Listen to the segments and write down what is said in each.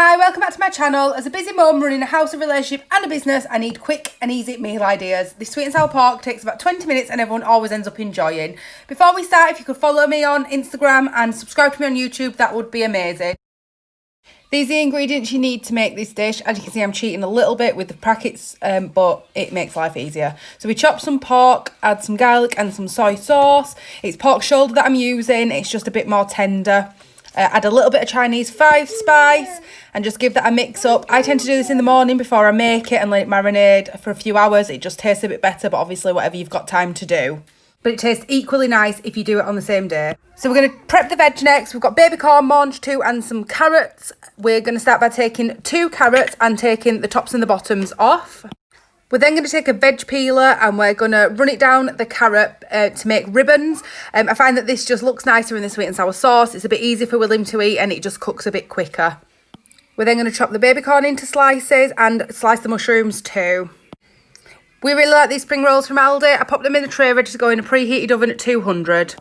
Hi, welcome back to my channel. As a busy mum running a house, a relationship and a business, I need quick and easy meal ideas. This sweet and sour pork takes about 20 minutes and everyone always ends up enjoying. Before we start, if you could follow me on Instagram and subscribe to me on YouTube, that would be amazing. These are the ingredients you need to make this dish. As you can see, I'm cheating a little bit with the packets, but it makes life easier. So we chop some pork, add some garlic and some soy sauce. It's pork shoulder that I'm using. It's just a bit more tender. Add a little bit of Chinese five spice and just give that a mix up. I tend to do this in the morning before I make it and let it marinate for a few hours. It just tastes a bit better, but obviously whatever you've got time to do. But it tastes equally nice if you do it on the same day. So we're going to prep the veg next. We've got baby corn, mange too, and some carrots. We're going to start by taking 2 carrots and taking the tops and the bottoms off. We're then going to take a veg peeler and we're going to run it down the carrot to make ribbons. I find that this just looks nicer in the sweet and sour sauce. It's a bit easier for William to eat and it just cooks a bit quicker. We're then going to chop the baby corn into slices and slice the mushrooms too. We really like these spring rolls from Aldi. I pop them in the tray ready to go in a preheated oven at 200.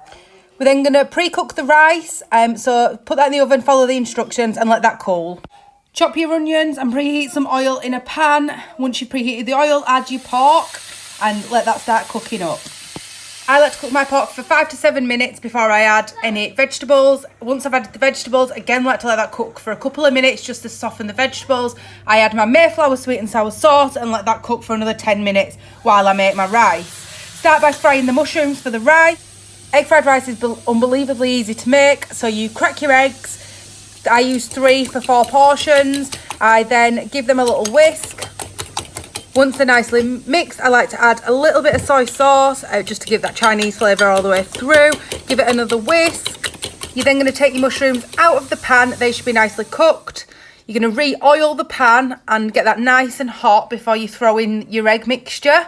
We're then going to pre-cook the rice. So put that in the oven, follow the instructions and let that cool. Chop your onions and preheat some oil in a pan. Once you've preheated the oil, add your pork and let that start cooking up. I like to cook my pork for 5 to 7 minutes before I add any vegetables. Once I've added the vegetables, again like to let that cook for a couple of minutes just to soften the vegetables. I add my Mayflower sweet and sour sauce and let that cook for another 10 minutes while I make my rice. Start by frying the mushrooms for the rice. Egg fried rice is unbelievably easy to make, so you crack your eggs. I use 3 for 4 portions. I then give them a little whisk. Once they're nicely mixed, I like to add a little bit of soy sauce just to give that Chinese flavour all the way through. Give it another whisk. You're then going to take your mushrooms out of the pan. They should be nicely cooked. You're going to re-oil the pan and get that nice and hot before you throw in your egg mixture.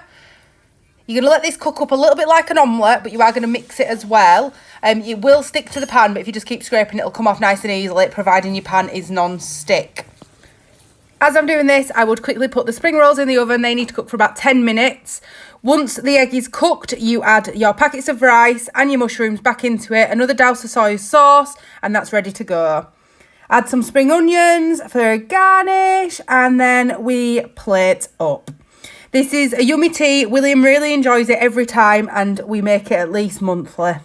You're going to let this cook up a little bit like an omelette, but you are going to mix it as well. It will stick to the pan, but if you just keep scraping, it'll come off nice and easily, providing your pan is non-stick. As I'm doing this, I would quickly put the spring rolls in the oven. They need to cook for about 10 minutes. Once the egg is cooked, you add your packets of rice and your mushrooms back into it, another douse of soy sauce, and that's ready to go. Add some spring onions for a garnish, and then we plate up. This is a yummy tea. William really enjoys it every time and we make it at least monthly.